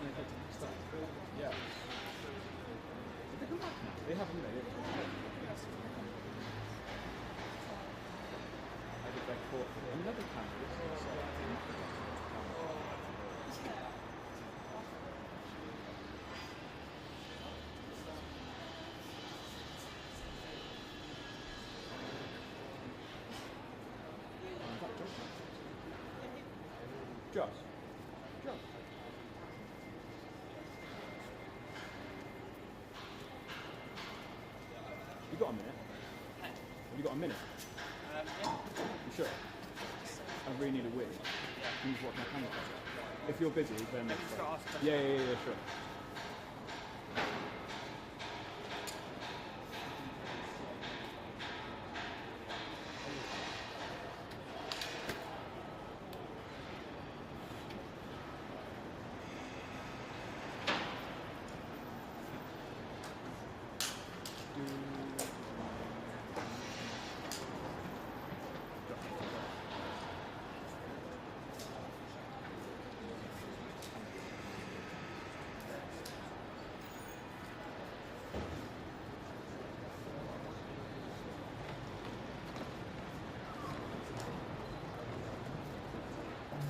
Yeah. Did they come back now? They haven't, they? I did like four. Another camera. Josh. Josh. You got a minute? Have you got a minute? Yeah. You sure? I really need a wig. Can you just watch my camera? If you're busy, then... Yeah, sure.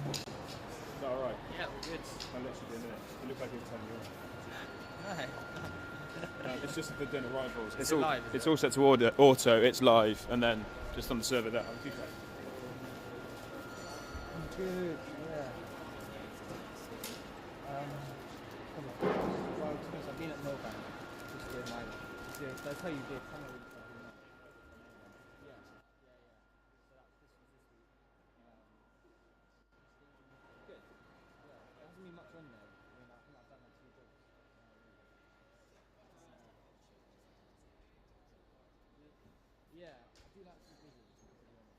Is that alright? Yeah, all good. I'll let you be a minute. It looked like you were telling you. No. It's just the dinner arrivals. Is it live? It's all set to order auto. It's live, and then just on the server there. I'm good, yeah. Well, to be honest, I've been at Millbank just doing my. Did I tell you did? Yeah, I do like to be busy, to be honest.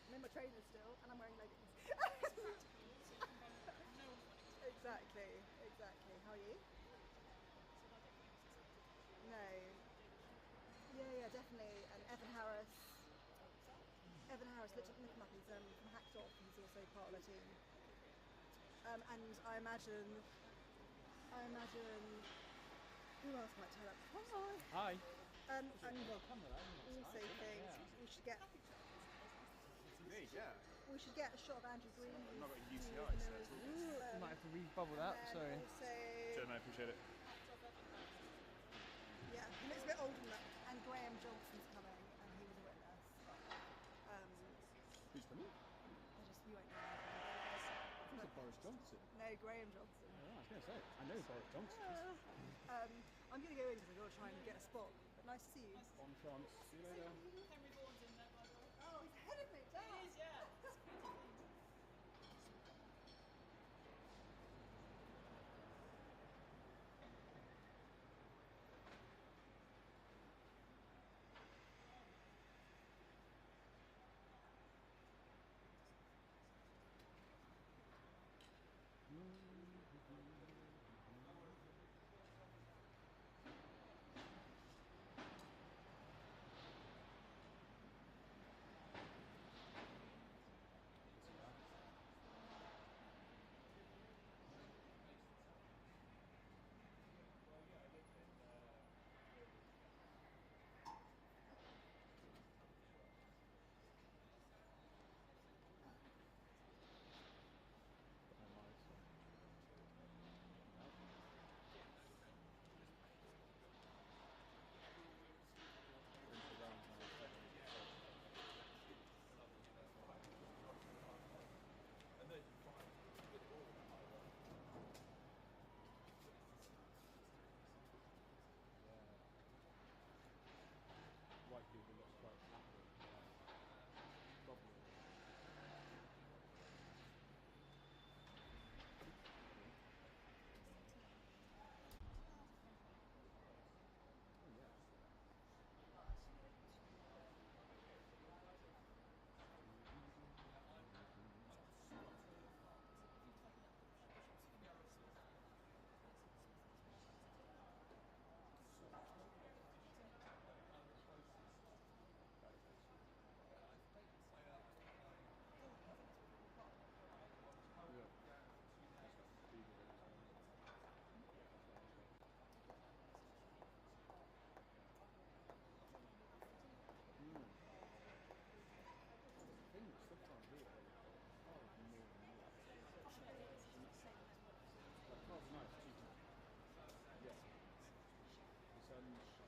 I'm in my trainers still, and I'm wearing leggings. Exactly. How are you? No. Yeah, definitely. And Evan Harris, look him up. He's from Hacked Off. He's also part of the team. And I imagine, who else might turn up? Hi. And also think we should get. Yeah. we should get a shot of Andrew Green. I've not got a UTI, who's so known it's all as- You might have to re-bubble that, and sorry. Also, Cheers, mate, appreciate it. yeah, he looks a bit older than that. And Graham Johnson's coming, and he was a witness. Who's coming? You won't know. Who's it, Boris Johnson? No, Graham Johnson. Oh, I was going to say, I know Boris Johnson. I'm going to go in because I've got to try and get a spot. But nice to see you. On chance. See you later. Henry Vaughan's in there, by the way. Oh, he's ahead of me. He is, yeah. White people look quite happy. Probably.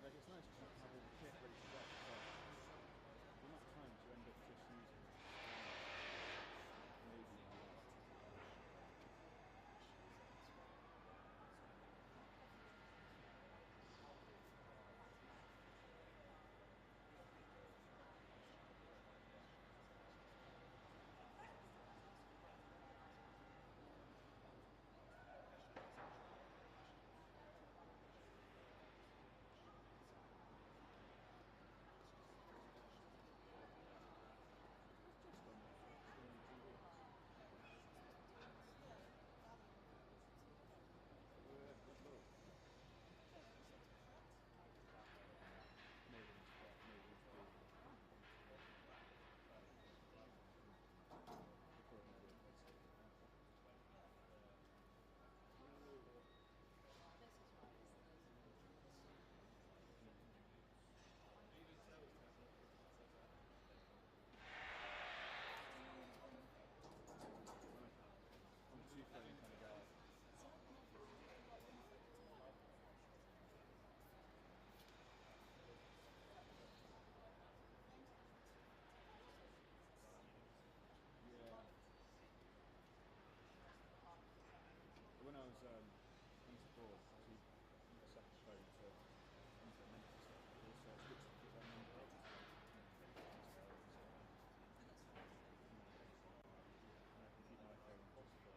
It's nice to have all the kit ready to go, but the amount of times you end up just using maybe when I was abroad, I was set the phone to implement stuff. Also, it's good to put that number up. And I can keep my phone possible.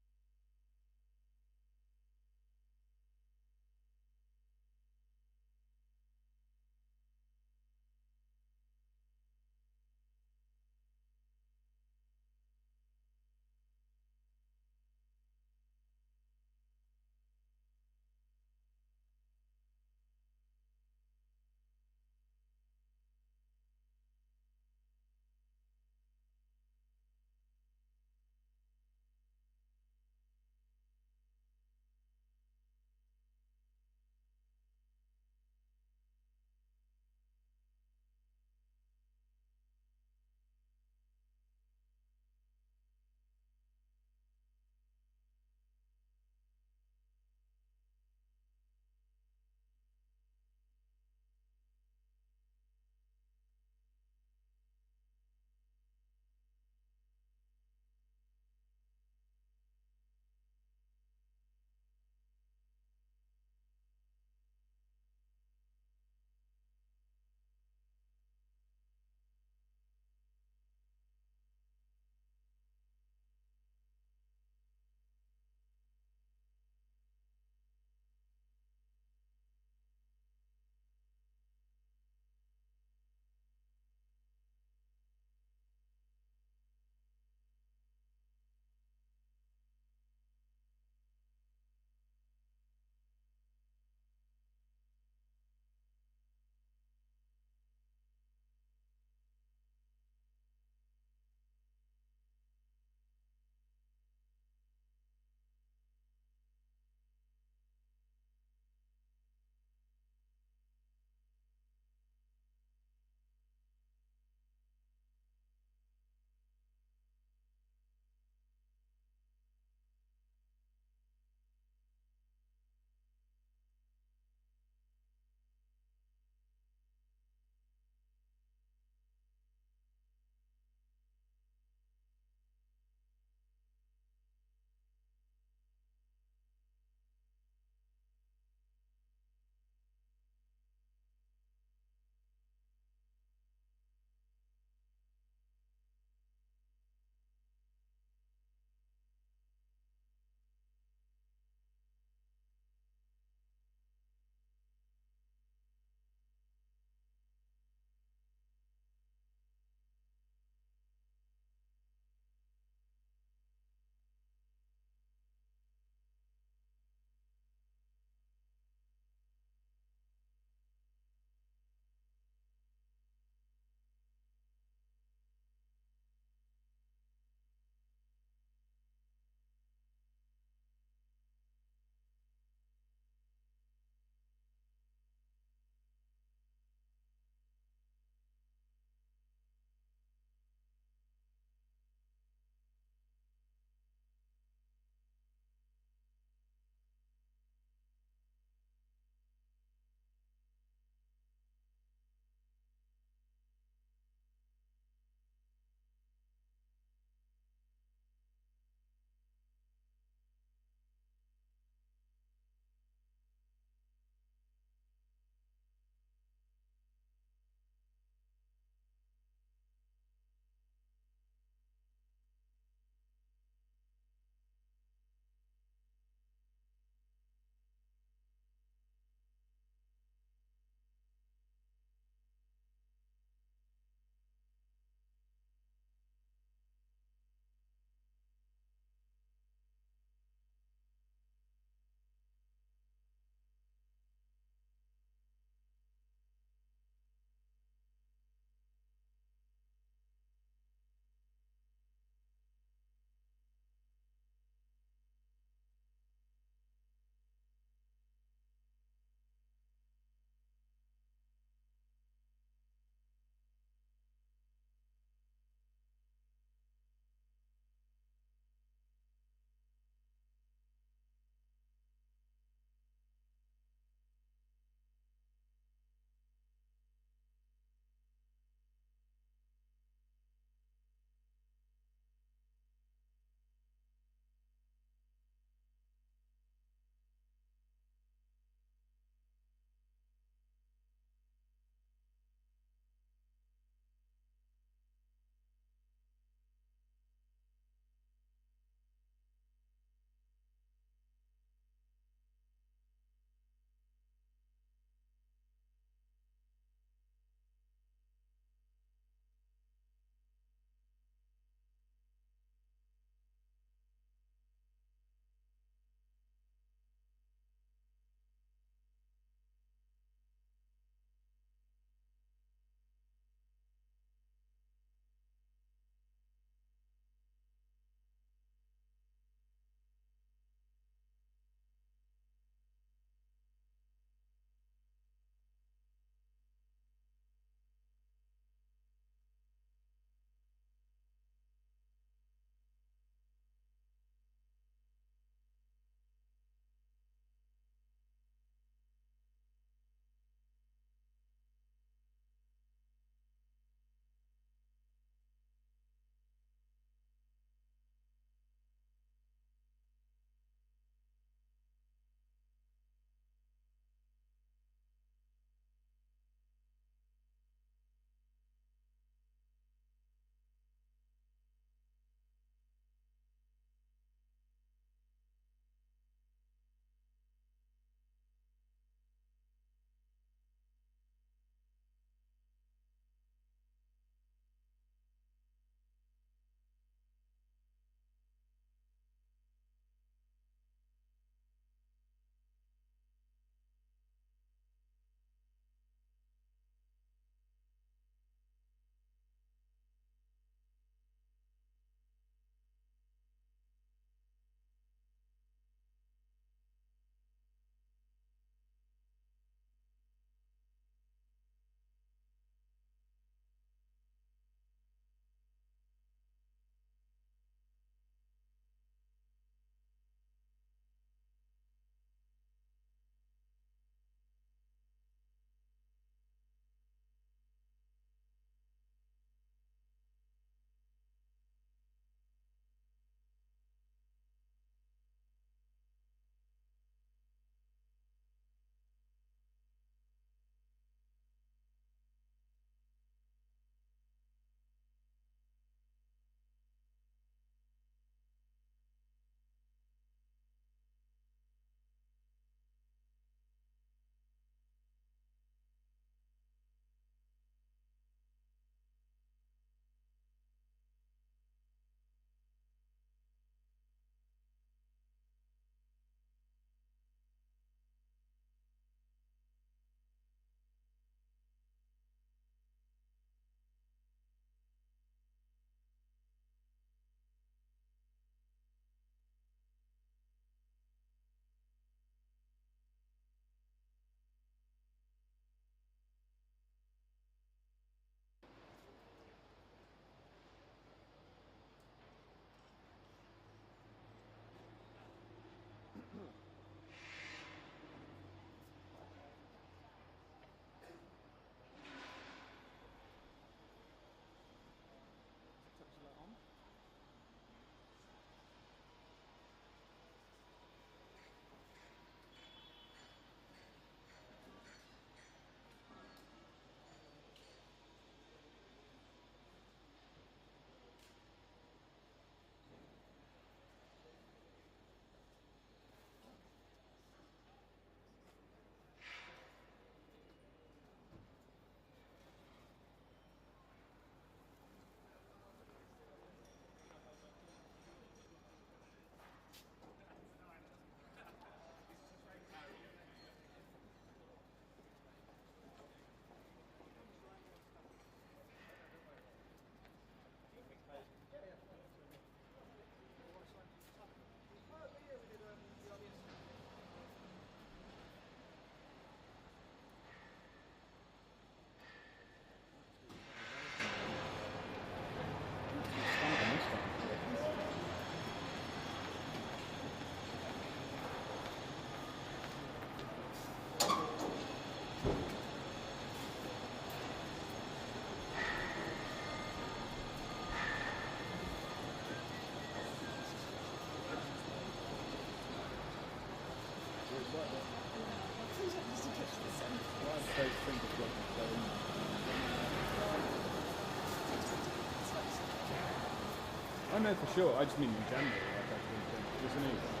know for sure. I just mean in general. Like, I think, isn't it?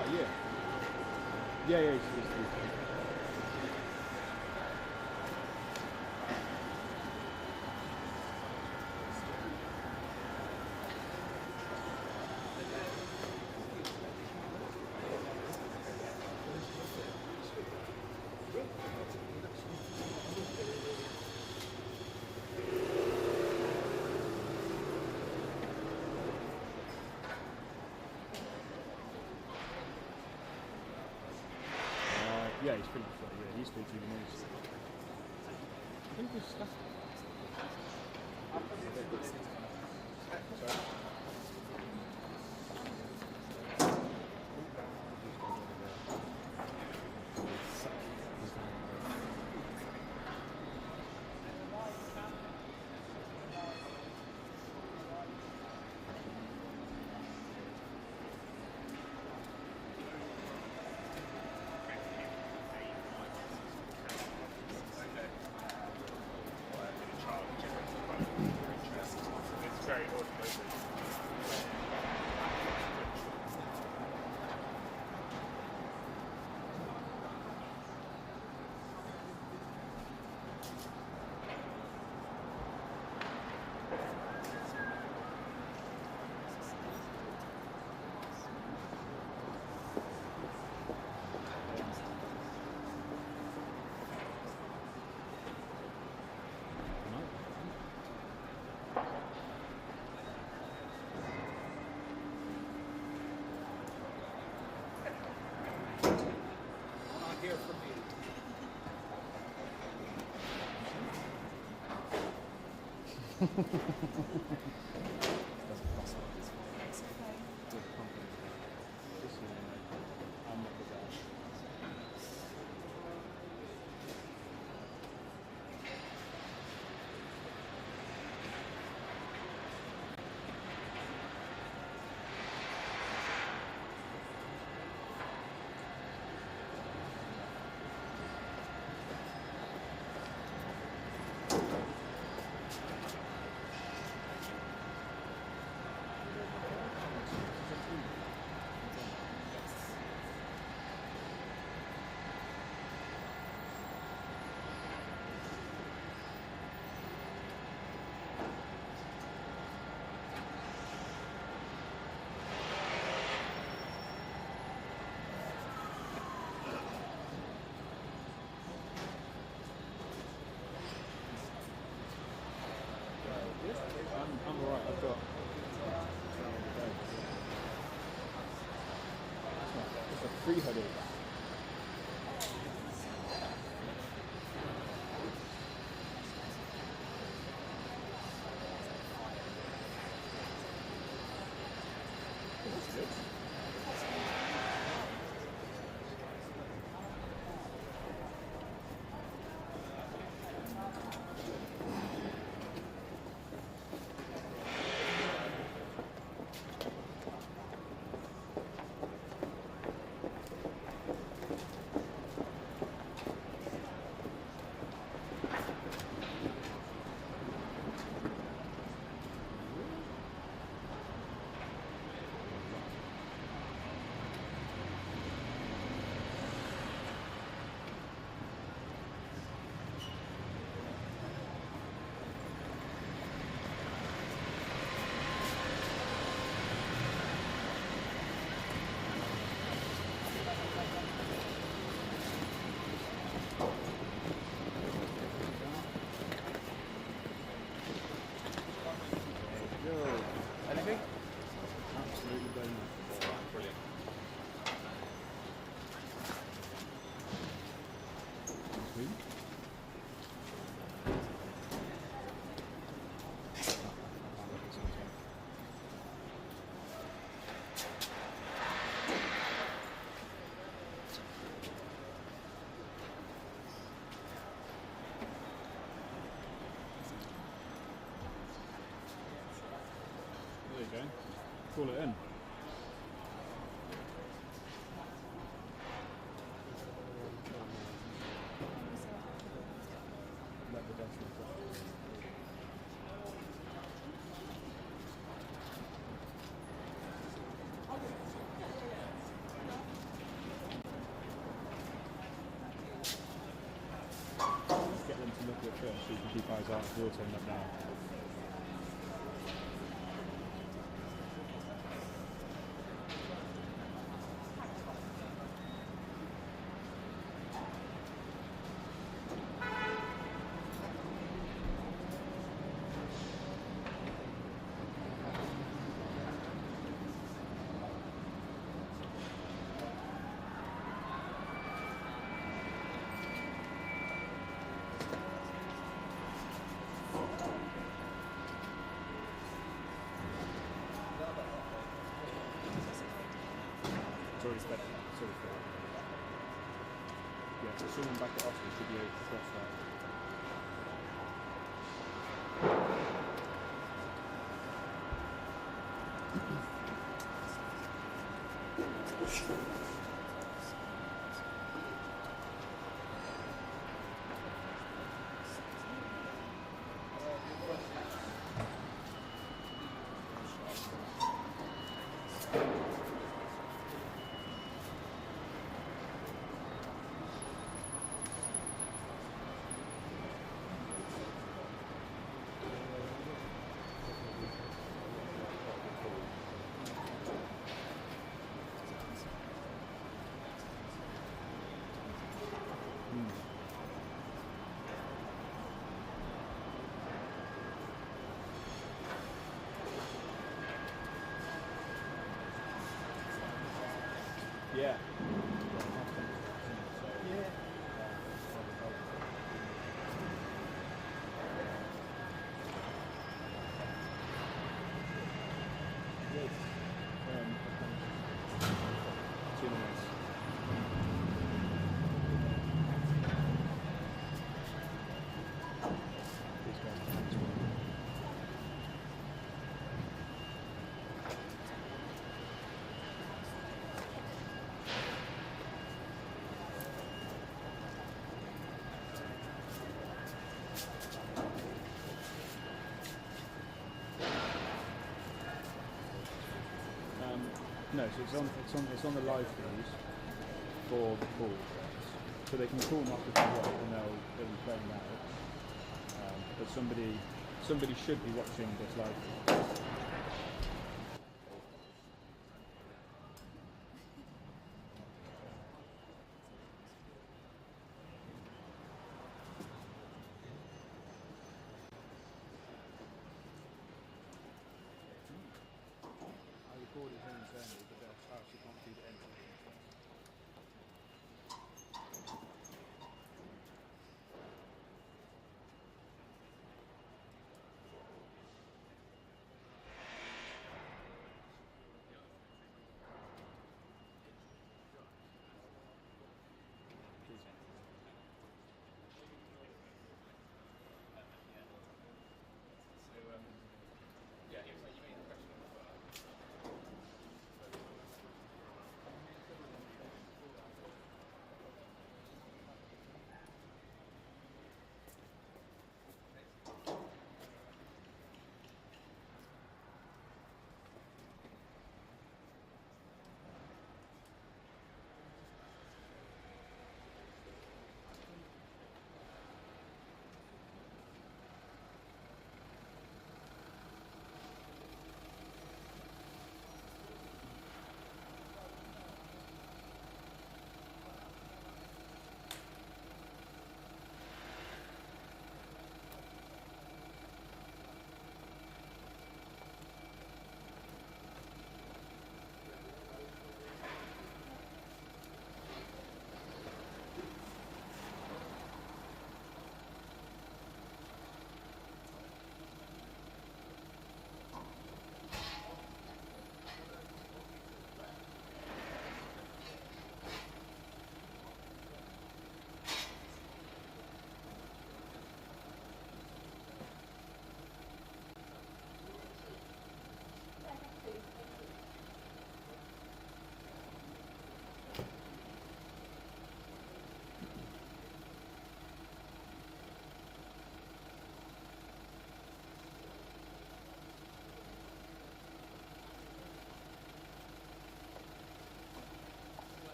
about a year. Yeah, he's yeah, he's pretty good. Yeah, he's pretty good. I think there's stuff. Sorry. It's very automated. Hear from you. I'm not the guy. I'm alright, I've got it's a free headache. That's good. Anything? Absolutely brilliant. Brilliant. Sweet. There you go. Call it in. Let the dust so you can keep eyes out. We'll turn that down. It's already set. It's already set. Yeah, so someone back at Oscar should be able to cross that. Yeah. Yes. 2 minutes. Please go. No, so it's on the live feed for the call, so they can call them off if they want, and they'll be playing that. But somebody should be watching this live feed. I record it internally, but I actually can't feed it anyway.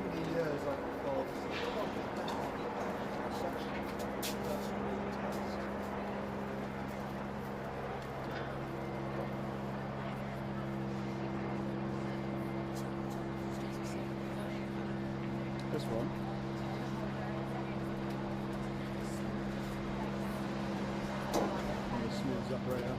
many years of This one. And it smooths up right out.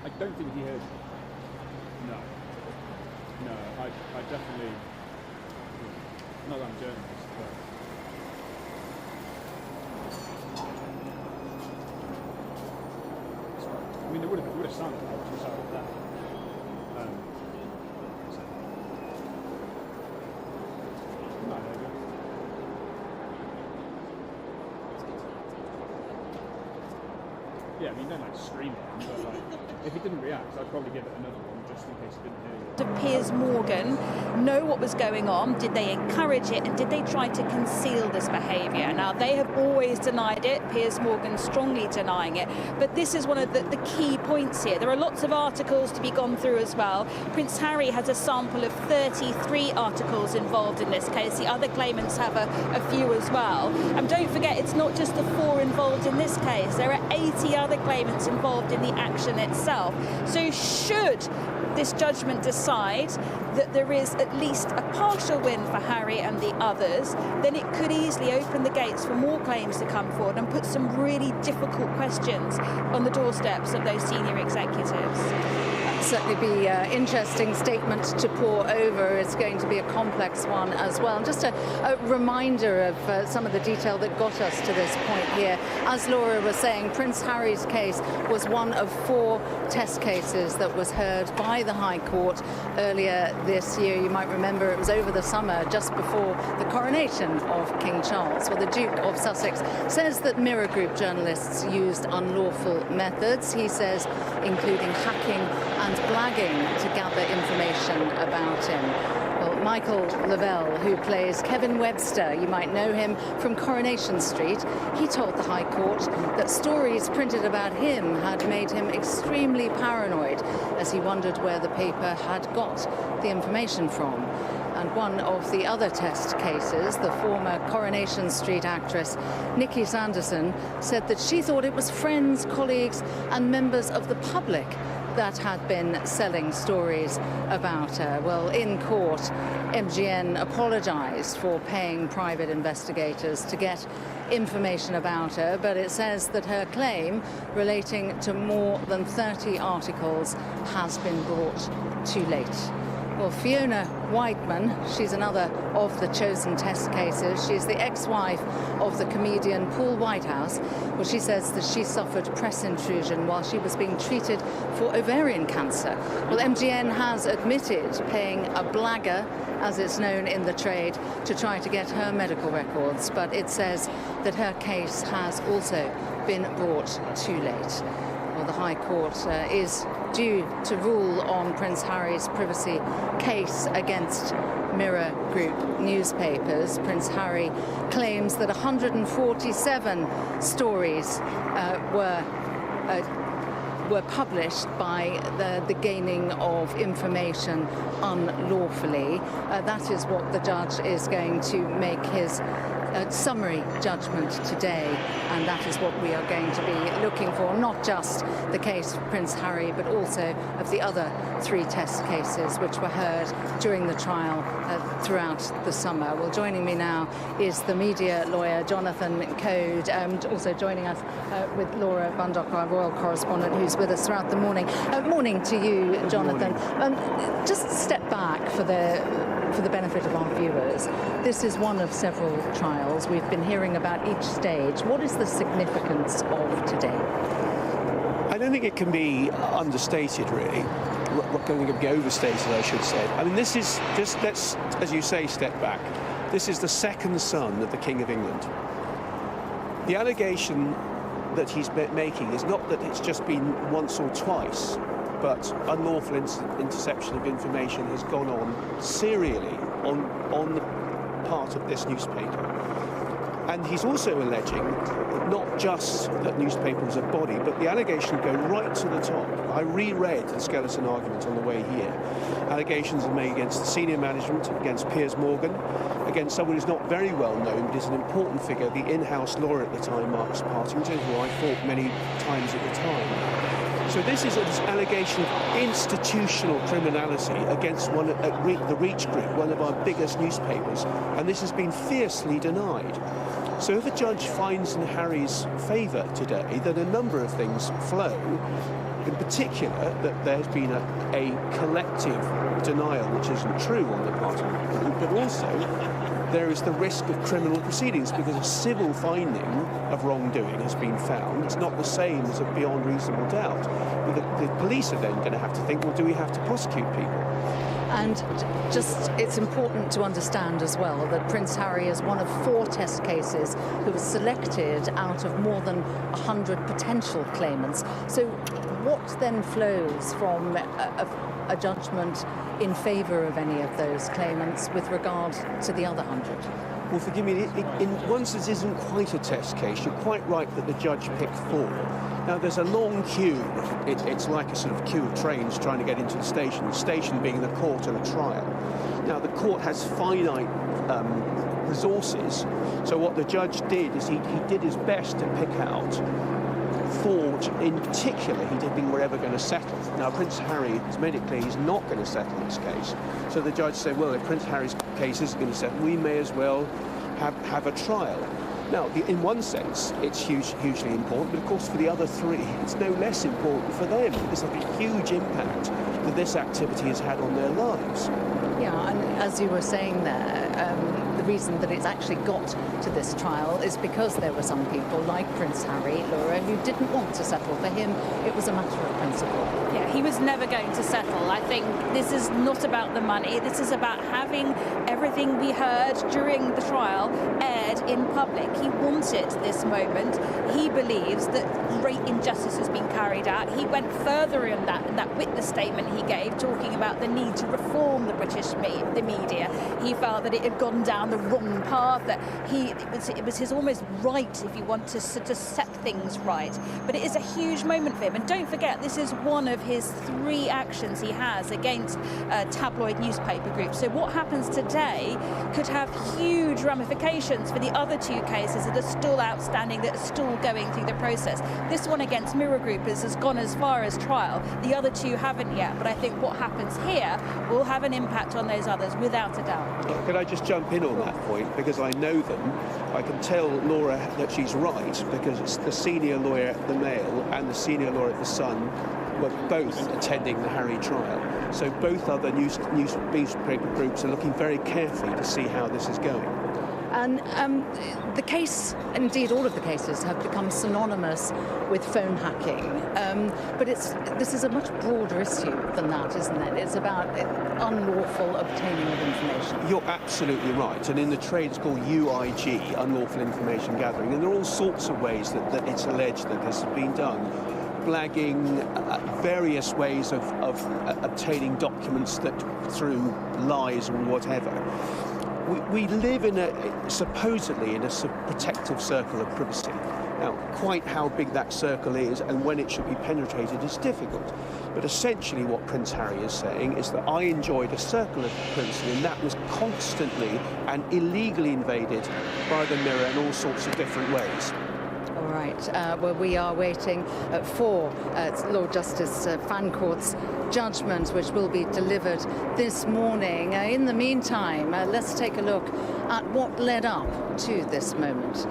I don't think he heard me. No. No, I definitely, not that I'm a journalist, but I mean, it would have sounded like just out of that. No, there you go. Yeah, I mean, don't like scream at him, but like, if he didn't react, I'd probably give it another one just in case he didn't hear you. Did Piers Morgan know what was going on? Did they encourage it? And did they try to conceal this behaviour? Now, they have always denied it. Piers Morgan strongly denying it. But this is one of the key points here. There are lots of articles to be gone through as well. Prince Harry has a sample of 33 articles involved in this case. The other claimants have a few as well. And don't forget, it's not just the 4 involved in this case. There are 80 other claimants involved in the action itself. So should this judgment decide that there is at least a partial win for Harry and the others, then it could easily open the gates for more claims to come forward and put some really difficult questions on the doorsteps of those senior executives. Certainly be an interesting statement to pore over. It's going to be a complex one as well. And just a reminder of some of the detail that got us to this point here. As Laura was saying, Prince Harry's case was one of 4 test cases that was heard by the High Court earlier this year. You might remember it was over the summer, just before the coronation of King Charles. Well, the Duke of Sussex says that Mirror Group journalists used unlawful methods. He says including hacking and blagging to gather information about him. Well, Michael Lavelle, who plays Kevin Webster, you might know him from Coronation Street, he told the High Court that stories printed about him had made him extremely paranoid as he wondered where the paper had got the information from. And one of the other test cases, the former Coronation Street actress Nikki Sanderson, said that she thought it was friends, colleagues and members of the public that had been selling stories about her. Well, in court, MGN apologised for paying private investigators to get information about her, but it says that her claim relating to more than 30 articles has been brought too late. Well, Fiona Whiteman, she's another of the chosen test cases. She's the ex-wife of the comedian Paul Whitehouse. Well, she says that she suffered press intrusion while she was being treated for ovarian cancer. Well, MGN has admitted paying a blagger, as it's known in the trade, to try to get her medical records, but it says that her case has also been brought too late. Well, the High Court is due to rule on Prince Harry's privacy case against Mirror Group newspapers. Prince Harry claims that 147 stories were published by the gaining of information unlawfully. That is what the judge is going to make his summary judgment today, and that is what we are going to be looking for, not just the case of Prince Harry, but also of the other 3 test cases which were heard during the trial throughout the summer. Well, joining me now is the media lawyer Jonathan Code, and also joining us with Laura Bundock, our royal correspondent, who's with us throughout the morning. Morning to you, Jonathan. Just step back for the benefit of our viewers. This is one of several trials. We've been hearing about each stage. What is the significance of today? I don't think it can be understated, really. Going to be overstated, I should say. I mean, this is just, let's, as you say, step back. This is the second son of the King of England. The allegation that he's making is not that it's just been once or twice, but unlawful interception of information has gone on serially on the part of this newspaper. And he's also alleging not just that newspapers are body, but the allegations go right to the top. I reread the skeleton argument on the way here. Allegations are made against the senior management, against Piers Morgan, against someone who's not very well known, but is an important figure, the in-house lawyer at the time, Marcus Partington, who I fought many times at the time. So this is an allegation of institutional criminality against the Reach Group, one of our biggest newspapers, and this has been fiercely denied. So if a judge finds in Harry's favour today that a number of things flow, in particular that there's been a collective denial, which isn't true on the part of the group, but also there is the risk of criminal proceedings because a civil finding of wrongdoing has been found. It's not the same as a beyond reasonable doubt. The police are then going to have to think, well, do we have to prosecute people? And just, it's important to understand as well that Prince Harry is one of 4 test cases who was selected out of more than 100 potential claimants. So what then flows from a judgment in favour of any of those claimants with regard to the other 100? Well, forgive me, in one sense, it isn't quite a test case. You're quite right that the judge picked 4. Now, there's a long queue. It's like a sort of queue of trains trying to get into the station being the court and a trial. Now, the court has finite resources, so what the judge did is he did his best to pick out 4 which in particular he didn't think were ever going to settle. Now, Prince Harry is medically, he's not going to settle this case. So the judge said, well, if Prince Harry's case isn't going to settle, we may as well have a trial. Now, in one sense, it's hugely important, but of course for the other 3, it's no less important for them. It's like a huge impact that this activity has had on their lives. Yeah, and as you were saying there, the reason that it's actually got to this trial is because there were some people like Prince Harry, Laura, who didn't want to settle. For him, it was a matter of principle. Yeah, he was never going to settle. I think this is not about the money. This is about having everything we heard during the trial aired in public. He wanted this moment. He believes that great injustice has been carried out. He went further in that witness statement he gave, talking about the need to reform the British media. He felt that it had gone down the the wrong path, that it was his almost right, if you want, to set things right. But it is a huge moment for him. And don't forget, this is one of his 3 actions he has against tabloid newspaper groups. So what happens today could have huge ramifications for the other 2 cases that are still outstanding, that are still going through the process. This one against Mirror Group has gone as far as trial. The other 2 haven't yet. But I think what happens here will have an impact on those others, without a doubt. Could I just jump in on that point? Because I know them. I can tell Laura that she's right, because it's the senior lawyer at the Mail and the senior lawyer at the Sun were both attending the Harry trial. So both other newspaper groups are looking very carefully to see how this is going. And the case, indeed all of the cases, have become synonymous with phone hacking. But this is a much broader issue than that, isn't it? It's about unlawful obtaining of information. You're absolutely right. And in the trade it's called UIG, unlawful information gathering. And there are all sorts of ways that it's alleged that this has been done. Blagging, various ways of obtaining documents that through lies or whatever. We live supposedly in a protective circle of privacy. Now, quite how big that circle is and when it should be penetrated is difficult. But essentially what Prince Harry is saying is that I enjoyed a circle of privacy, and that was constantly and illegally invaded by the Mirror in all sorts of different ways. All right, well, we are waiting for Lord Justice Fancourt's judgment, which will be delivered this morning. In the meantime, let's take a look at what led up to this moment.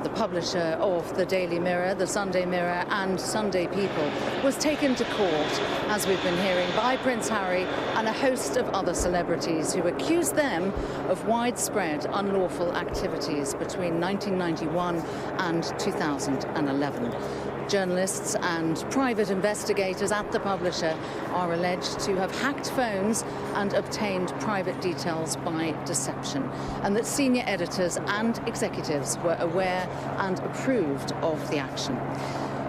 The publisher of the Daily Mirror, the Sunday Mirror and Sunday People was taken to court, as we've been hearing, by Prince Harry and a host of other celebrities who accused them of widespread unlawful activities between 1991 and 2011. Journalists and private investigators at the publisher are alleged to have hacked phones and obtained private details by deception, and that senior editors and executives were aware and approved of the action.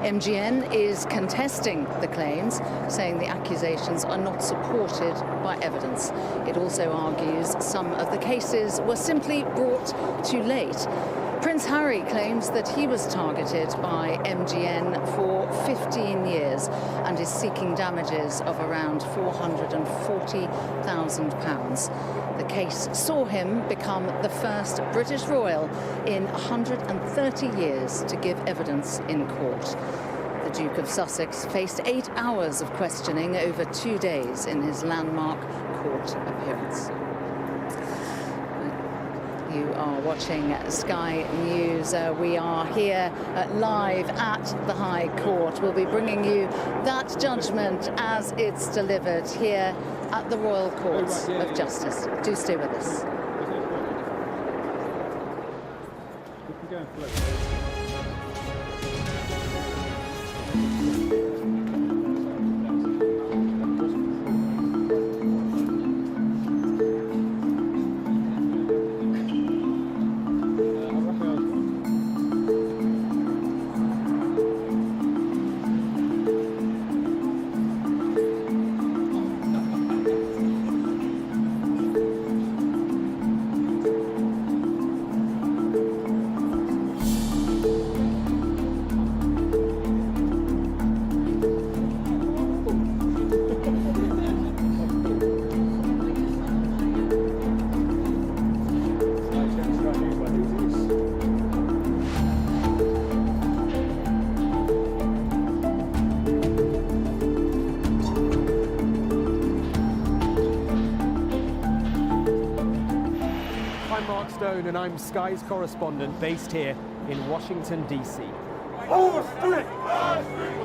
MGN is contesting the claims, saying the accusations are not supported by evidence. It also argues some of the cases were simply brought too late. Prince Harry claims that he was targeted by MGN for 15 years and is seeking damages of around £440,000. The case saw him become the first British royal in 130 years to give evidence in court. The Duke of Sussex faced 8 hours of questioning over 2 days in his landmark court appearance. You are watching Sky News. We are here live at the High Court. We'll be bringing you that judgment as it's delivered here at the Royal Courts of Justice. Do stay with us. And I'm Sky's correspondent based here in Washington, D.C. Well,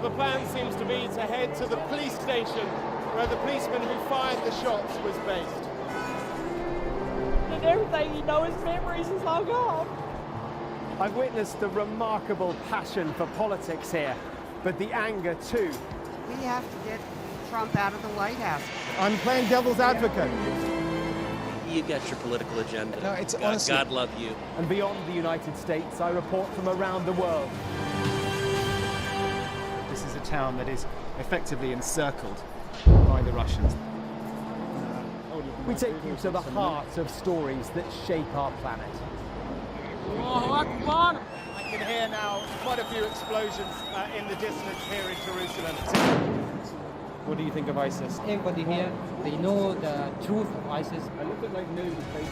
the plan seems to be to head to the police station where the policeman who fired the shots was based. And everything he knows, his memories is all gone. I've witnessed the remarkable passion for politics here, but the anger too. We have to get Trump out of the White House. I'm playing devil's advocate. You've got your political agenda. No, it's honestly... God love you. And beyond the United States, I report from around the world. This is a town that is effectively encircled by the Russians. We take you to the heart of stories that shape our planet. I can hear now quite a few explosions in the distance here in Jerusalem. What do you think of ISIS? Everybody here, they know the truth of ISIS. I look at like notifications.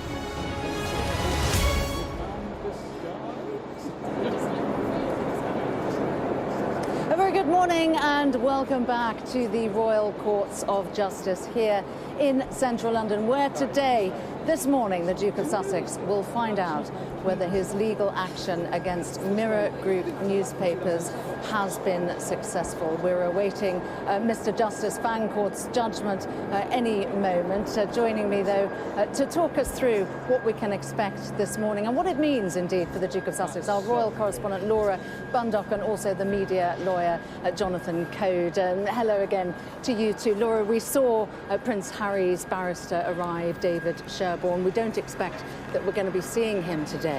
A very good morning and welcome back to the Royal Courts of Justice here in central London, where today, this morning, the Duke of Sussex will find out whether his legal action against Mirror Group newspapers has been successful. We're awaiting Mr. Justice Fancourt's judgment any moment. Joining me, though, to talk us through what we can expect this morning and what it means, indeed, for the Duke of Sussex, our royal correspondent Laura Bundock and also the media lawyer Jonathan Code. Hello again to you too. Laura, we saw Prince Harry's barrister arrive, David Sherborne. We don't expect that we're going to be seeing him today.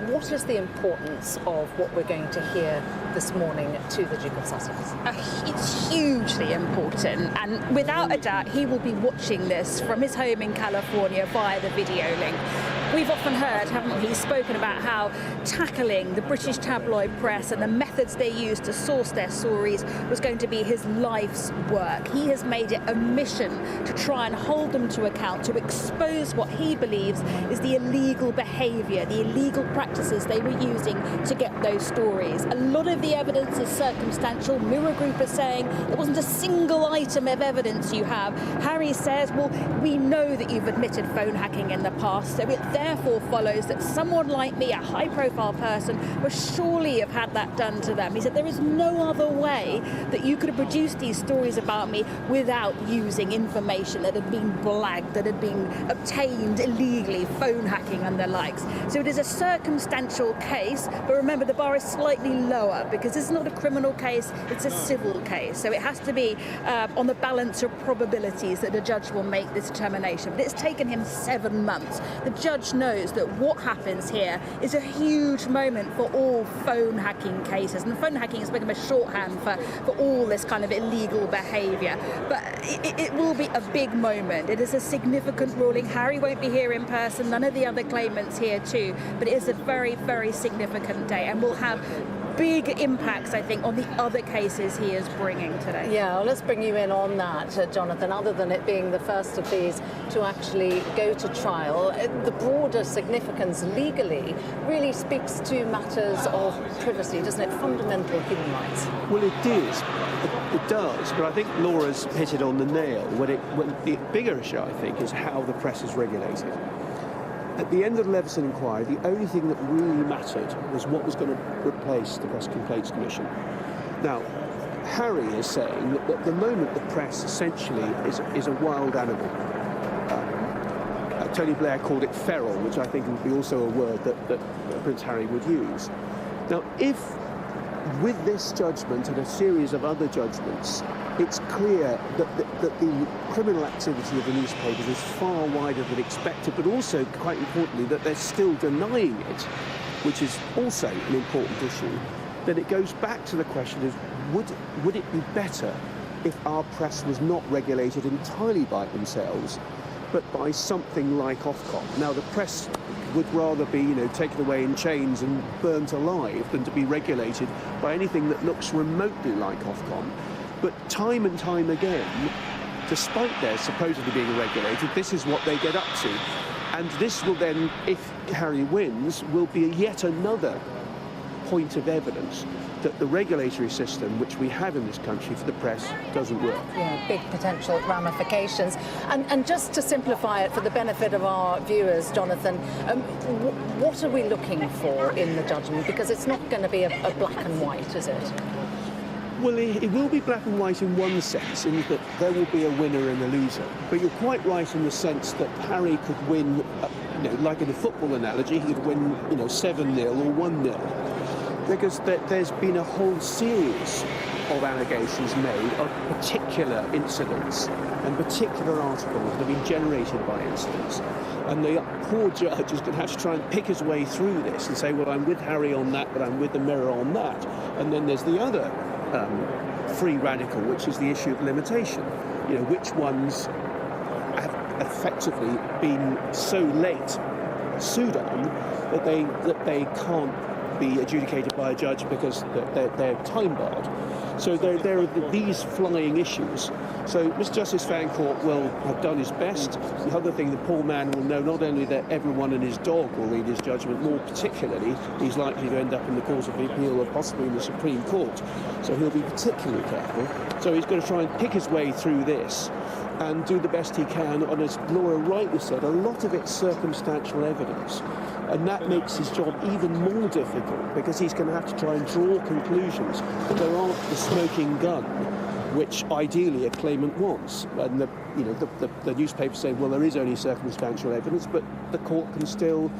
What is the importance of what we're going to hear this morning to the Duke of Sussex? It's hugely important, and without a doubt he will be watching this from his home in California via the video link. We've often heard, haven't we, spoken about how tackling the British tabloid press and the methods they use to source their stories was going to be his life's work. He has made it a mission to try and hold them to account, to expose what he believes is the illegal behaviour, the illegal practices they were using to get those stories. A lot of the evidence is circumstantial. Mirror Group is saying there wasn't a single item of evidence you have. Harry says, well, we know that you've admitted phone hacking in the past, so it therefore follows that someone like me, a high-profile person, would surely have had that done to them. He said there is no other way that you could have produced these stories about me without using information that had been blagged, that had been obtained illegally, phone hacking and the likes. So it is a circumstantial case, but remember the bar is slightly lower because this is not a criminal case, it's a civil case. So it has to be on the balance of probabilities that the judge will make this determination. But it's taken him 7 months. The judge knows that what happens here is a huge moment for all phone hacking cases, and phone hacking has become a shorthand for all this kind of illegal behaviour. But it will be a big moment. It is a significant ruling. Harry won't be here in person, none of the other claimants here too, but it is a very, very significant day and will have big impacts, I think, on the other cases he is bringing today. Yeah, well, let's bring you in on that, Jonathan. Other than it being the first of these to actually go to trial, the broader significance legally really speaks to matters of privacy, doesn't it? Fundamental human rights. Well, it is. It does, but I think Laura's hit it on the nail. When the bigger issue, I think, is how the press is regulated. At the end of the Leveson inquiry, the only thing that really mattered was what was going to replace the Press Complaints Commission. Now, Harry is saying that at the moment the press essentially is a wild animal. Tony Blair called it feral, which I think would be also a word that Prince Harry would use. Now, if with this judgment and a series of other judgments, it's clear that the criminal activity of the newspapers is far wider than expected, but also, quite importantly, that they're still denying it, which is also an important issue, then it goes back to the question of would it be better if our press was not regulated entirely by themselves, but by something like Ofcom? Now, the press would rather be, taken away in chains and burnt alive than to be regulated by anything that looks remotely like Ofcom. But time and time again, despite their supposedly being regulated, this is what they get up to. And this will then, if Harry wins, will be yet another point of evidence that the regulatory system which we have in this country for the press doesn't work. Yeah, big potential ramifications. And just to simplify it for the benefit of our viewers, Jonathan, what are we looking for in the judgment? Because it's not going to be a black and white, is it? Well, it will be black and white in one sense, in that there will be a winner and a loser. But you're quite right in the sense that Harry could win, like in a football analogy, he could win, 7-0 or 1-0. Because there's been a whole series of allegations made of particular incidents and particular articles that have been generated by incidents. And the poor judge is going to have to try and pick his way through this and say, well, I'm with Harry on that, but I'm with the Mirror on that. And then there's the other free radical, which is the issue of limitation. Which ones effectively been so late sued on that they can't be adjudicated by a judge because they're time barred. So there are these flying issues. So Mr. Justice Fancourt will have done his best. The other thing, the poor man will know not only that everyone and his dog will read his judgment, more particularly, he's likely to end up in the Court of Appeal or possibly in the Supreme Court. So he'll be particularly careful. So he's going to try and pick his way through this and do the best he can. And as Laura rightly said, a lot of it's circumstantial evidence. And that makes his job even more difficult because he's going to have to try and draw conclusions. But there aren't the smoking gun, which ideally a claimant wants. And the newspapers say, well, there is only circumstantial evidence, but the court can still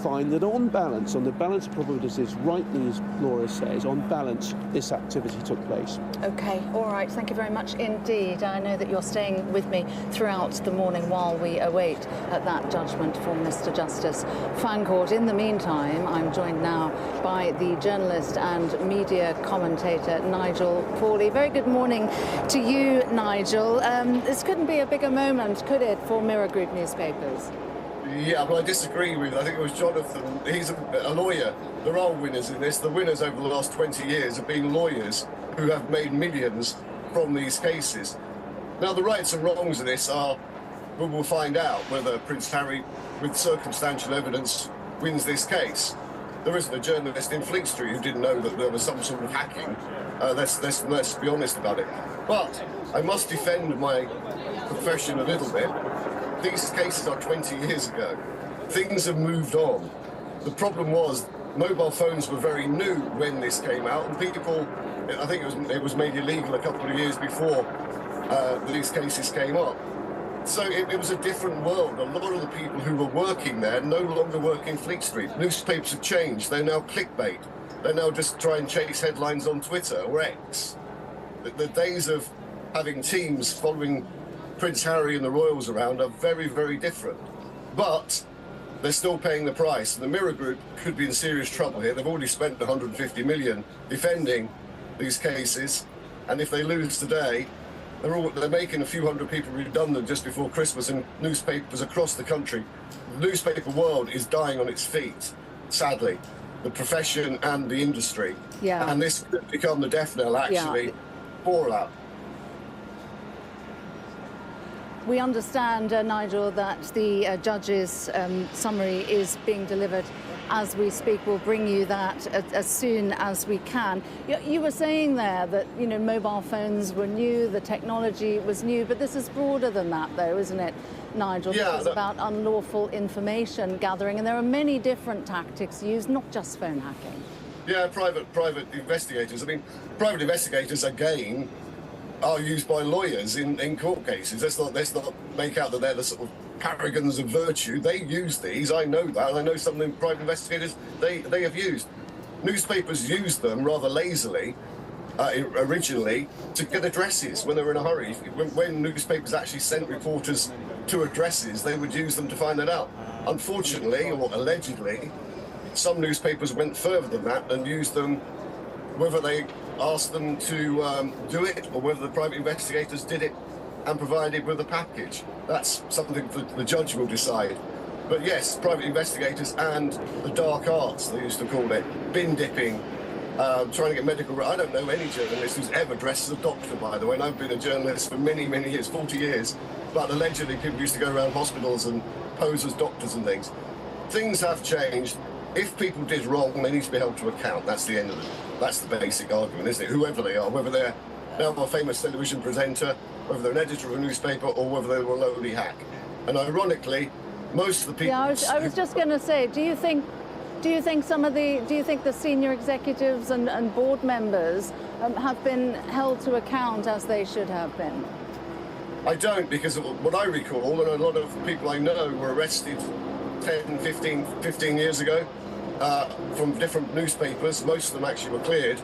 find that on balance, on the balance of probabilities, rightly as Laura says, on balance, this activity took place. OK, all right, thank you very much indeed. I know that you're staying with me throughout the morning while we await that judgment from Mr. Justice Fancourt. In the meantime, I'm joined now by the journalist and media commentator Nigel Pawley. Very good morning to you, Nigel. This couldn't be a bigger moment, could it, for Mirror Group newspapers? Yeah, well, I disagree with, I think it was Jonathan, he's a lawyer. There are winners in this. The winners over the last 20 years have been lawyers who have made millions from these cases. Now, the rights and wrongs of this are, we will find out whether Prince Harry, with circumstantial evidence, wins this case. There isn't a journalist in Fleet Street who didn't know that there was some sort of hacking. Let's be honest about it. But I must defend my profession a little bit. These cases are 20 years ago. Things have moved on. The problem was mobile phones were very new when this came out, and people, I think it was made illegal a couple of years before these cases came up. So it was a different world. A lot of the people who were working there no longer work in Fleet Street. Newspapers have changed. They're now clickbait. They're now just trying to chase headlines on Twitter or X. The days of having teams following Prince Harry and the royals around are very, very different. But they're still paying the price. The Mirror Group could be in serious trouble here. They've already spent 150 million defending these cases. And if they lose today, they're making a few hundred people redundant just before Christmas, and newspapers across the country. The newspaper world is dying on its feet, sadly. The profession and the industry. Yeah. And this could become the death knell, actually, for that. We understand, Nigel, that the judge's summary is being delivered as we speak. We'll bring you that as soon as we can. You were saying there that, mobile phones were new, the technology was new, but this is broader than that, though, isn't it, Nigel? Yeah, this is about unlawful information gathering, and there are many different tactics used, not just phone hacking. Yeah, private investigators. I mean, private investigators, again, are used by lawyers in court cases. Let's not make out that they're the sort of paragons of virtue. They use these. I know that. I know some of the private investigators they have used. Newspapers used them rather lazily originally to get addresses when they were in a hurry. When newspapers actually sent reporters to addresses, they would use them to find that out. Unfortunately, or allegedly, some newspapers went further than that and used them, whether they asked them to do it or whether the private investigators did it and provided with a package. That's something that the judge will decide. But yes, private investigators and the dark arts, they used to call it, bin dipping, trying to get medical... I don't know any journalist who's ever dressed as a doctor, by the way, and I've been a journalist for many, many years, 40 years, but allegedly people used to go around hospitals and pose as doctors and things. Things have changed. If people did wrong, they need to be held to account. That's the end of it. That's the basic argument, isn't it? Whoever they are, whether they're now a famous television presenter, whether they're an editor of a newspaper, or whether they were a lowly hack. And ironically, most of the people... Yeah, I was just going to say, do you think the senior executives and board members have been held to account as they should have been? I don't, because what I recall, and a lot of people I know were arrested 10, 15 years ago from different newspapers. Most of them actually were cleared,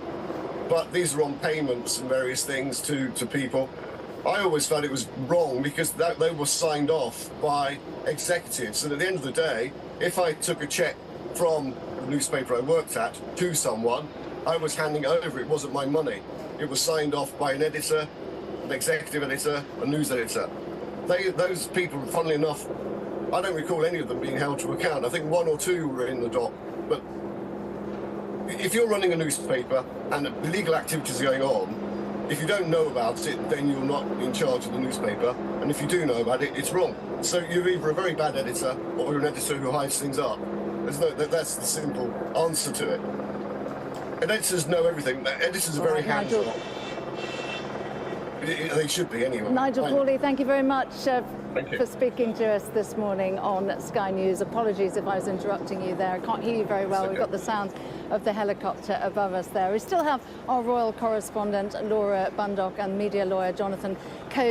but these are on payments and various things to people. I always felt it was wrong because they were signed off by executives, and at the end of the day, if I took a check from the newspaper I worked at to someone, I was handing it over. It wasn't my money. It was signed off by an editor, an executive editor, a news editor. those people, funnily enough, I don't recall any of them being held to account. I think one or two were in the dock. But if you're running a newspaper and illegal activities are going on, if you don't know about it, then you're not in charge of the newspaper. And if you do know about it, it's wrong. So you're either a very bad editor or you're an editor who hides things up. That's the simple answer to it. Editors know everything. Editors are very hands-on. They should be anyway. Nigel Pawley, thank you very much for speaking to us this morning on Sky News. Apologies if I was interrupting you there. I can't hear you very well. We've got the sound of the helicopter above us there. We still have our royal correspondent Laura Bundock and media lawyer Jonathan Coe.